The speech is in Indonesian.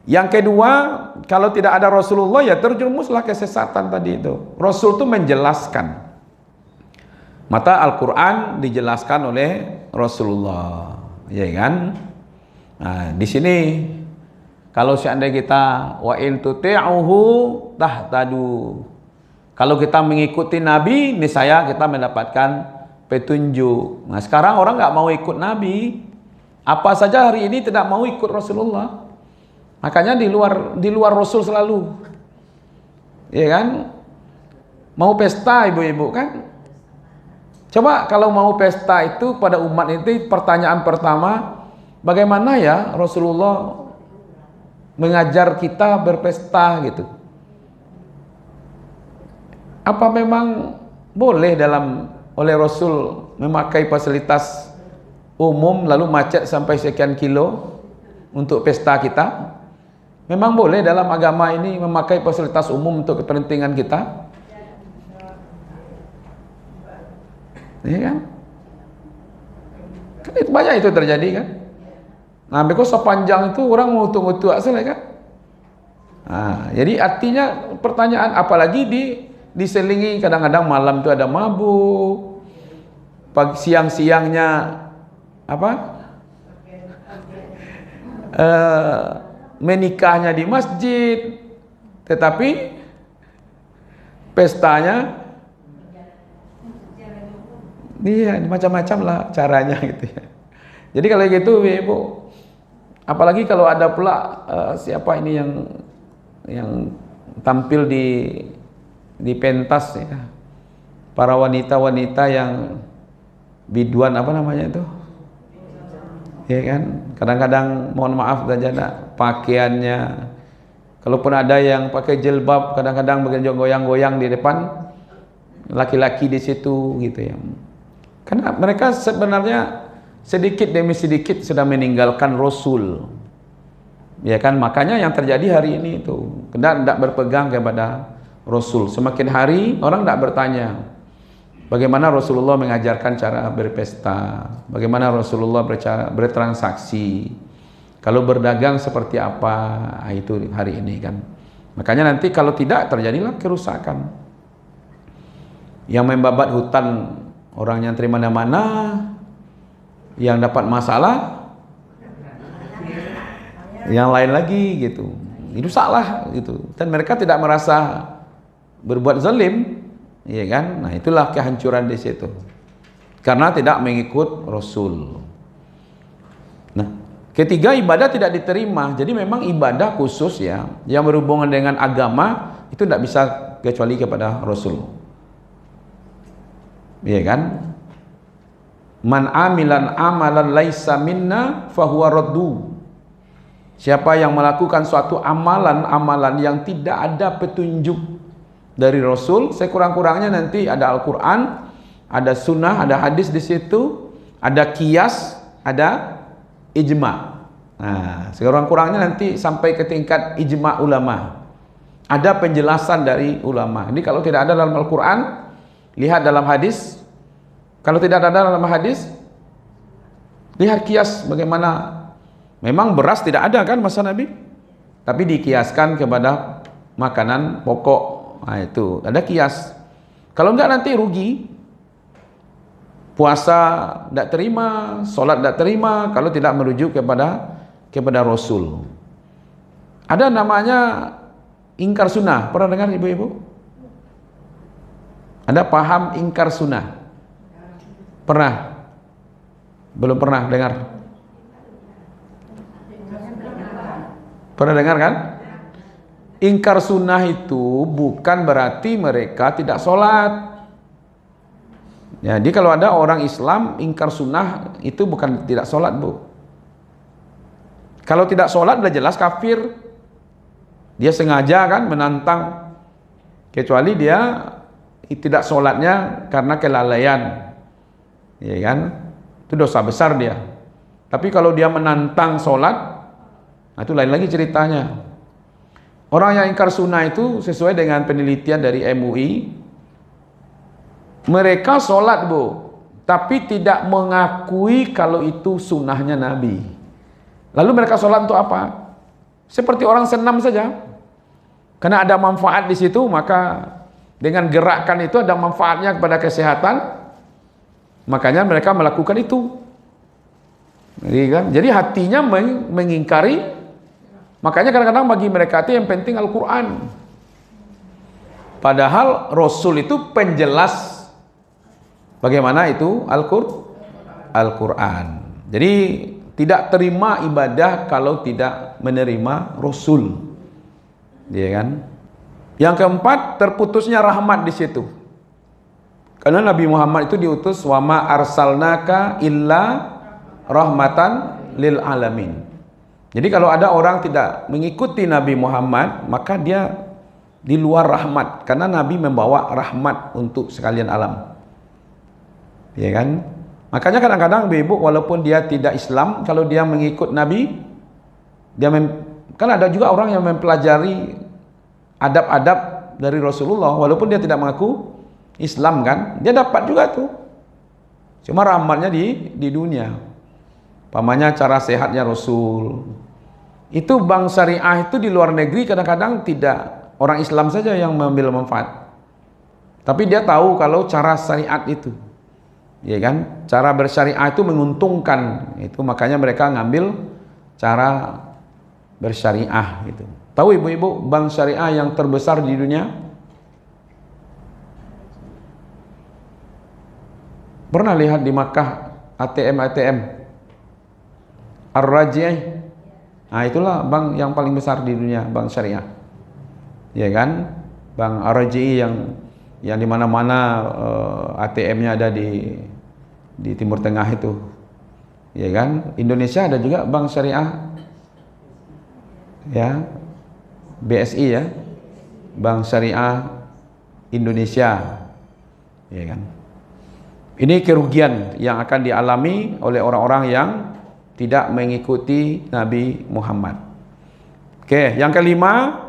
Yang kedua, kalau tidak ada Rasulullah ya terjerumuslah kesesatan tadi itu. Rasul itu menjelaskan. Mata Al-Quran dijelaskan oleh Rasulullah, ya kan? Nah, di sini kalau seandainya kita wa in tuti'uhu tahtadu. Kalau kita mengikuti Nabi, niscaya kita mendapatkan petunjuk. Nah, sekarang orang nggak mau ikut Nabi. Apa saja hari ini tidak mau ikut Rasulullah. Makanya di luar Rasul selalu. Ya kan? Mau pesta ibu-ibu kan? Coba kalau mau pesta itu pada umat itu pertanyaan pertama, bagaimana ya Rasulullah mengajar kita berpesta gitu? Apa memang boleh oleh Rasul memakai fasilitas umum lalu macet sampai sekian kilo untuk pesta kita? Memang boleh dalam agama ini memakai fasilitas umum untuk kepentingan kita? Iya kan? Kan itu banyak itu terjadi kan? Nah, because sepanjang itu orang mau tunggu tua selesai kan? Nah, jadi artinya pertanyaan apalagi diselingi kadang-kadang malam itu ada mabuk, siang-siangnya apa? Menikahnya di masjid, tetapi pestanya iya macam-macam lah caranya gitu ya. Jadi kalau gitu ibu, apalagi kalau ada pula siapa ini yang tampil di pentas ya, para wanita-wanita yang biduan apa namanya itu, ya kan? Kadang-kadang mohon maaf saja pakaiannya, kalaupun ada yang pakai jilbab, kadang-kadang goyang-goyang di depan laki-laki di situ gitu ya. Karena mereka sebenarnya sedikit demi sedikit sudah meninggalkan Rasul, ya kan? Makanya yang terjadi hari ini itu tidak berpegang kepada Rasul. Semakin hari orang tidak bertanya bagaimana Rasulullah mengajarkan cara berpesta, bagaimana Rasulullah bertransaksi, kalau berdagang seperti apa, itu hari ini kan. Makanya nanti kalau tidak terjadilah kerusakan yang membabat hutan, orang yang terima mana, yang dapat masalah yang lain lagi gitu. Itu salah gitu. Dan mereka tidak merasa berbuat zalim, ya kan? Nah, itulah kehancuran di situ. Karena tidak mengikut Rasul. Nah, ketiga, ibadah tidak diterima. Jadi memang ibadah khusus ya, yang berhubungan dengan agama itu tidak bisa kecuali kepada Rasul. Iya kan? Man amilan amalan laisa minna fahuwa raddu. Siapa yang melakukan suatu amalan yang tidak ada petunjuk dari Rasul, sekurang-kurangnya nanti ada Al-Quran, ada sunnah, ada hadis di situ, ada qiyas, ada ijma. Nah, sekurang-kurangnya nanti sampai ke tingkat ijma ulama. Ada penjelasan dari ulama. Jadi kalau tidak ada dalam Al-Quran, lihat dalam hadis. Kalau tidak ada dalam hadis, lihat kias bagaimana. Memang beras tidak ada kan masa Nabi, tapi dikiaskan kepada makanan pokok. Nah, itu ada kias. Kalau enggak nanti rugi. Puasa tidak terima, sholat tidak terima kalau tidak merujuk kepada Rasul. Ada namanya ingkar sunnah. Pernah dengar ibu-ibu? Ada paham ingkar sunnah? Pernah? Belum pernah dengar? Pernah dengar kan? Ingkar sunnah itu bukan berarti mereka tidak sholat. Jadi kalau ada orang Islam ingkar sunnah itu bukan tidak sholat, bu. Kalau tidak sholat sudah jelas kafir. Dia sengaja kan menantang, kecuali dia tidak sholatnya karena kelalaian, ya kan? Itu dosa besar dia. Tapi kalau dia menantang sholat, nah itu lain lagi ceritanya. Orang yang ingkar sunnah itu sesuai dengan penelitian dari MUI, mereka sholat, bu, tapi tidak mengakui kalau itu sunnahnya Nabi. Lalu mereka sholat untuk apa? seperti orang senam saja. Karena ada manfaat di situ, maka dengan gerakan itu ada manfaatnya kepada kesehatan, makanya mereka melakukan itu. Jadi hatinya mengingkari, makanya kadang-kadang bagi mereka itu yang penting Al-Quran. Padahal Rasul itu penjelas bagaimana itu Al-Quran. Jadi tidak terima ibadah kalau tidak menerima Rasul, ya kan? Yang keempat, terputusnya rahmat di situ. Karena Nabi Muhammad itu diutus wa ma arsalnaka illa rahmatan lil alamin. Jadi kalau ada orang tidak mengikuti Nabi Muhammad, maka dia di luar rahmat, karena Nabi membawa rahmat untuk sekalian alam. Ya kan? Makanya kadang-kadang ibu walaupun dia tidak Islam, kalau dia mengikut Nabi, kan ada juga orang yang mempelajari adab-adab dari Rasulullah, walaupun dia tidak mengaku Islam kan, dia dapat juga tuh. Cuma rahmatnya di dunia. Pamannya cara sehatnya Rasul. Itu bank syariah itu di luar negeri kadang-kadang tidak orang Islam saja yang mengambil manfaat. Tapi dia tahu kalau cara syariat itu, ya kan, cara bersyariah itu menguntungkan, itu makanya mereka ngambil cara bersyariah gitu. Tahu ibu-ibu bank syariah yang terbesar di dunia? Pernah lihat di Makkah ATM Ar-Raji'? Nah, itulah bank yang paling besar di dunia, bank syariah. Ya kan? Bank Ar-Raji' yang di mana-mana ATM-nya ada di Timur Tengah itu. Ya kan? Indonesia ada juga bank syariah. Ya. BSI ya. Bank Syariah Indonesia. Ya kan? Ini kerugian yang akan dialami oleh orang-orang yang tidak mengikuti Nabi Muhammad. Oke, yang kelima,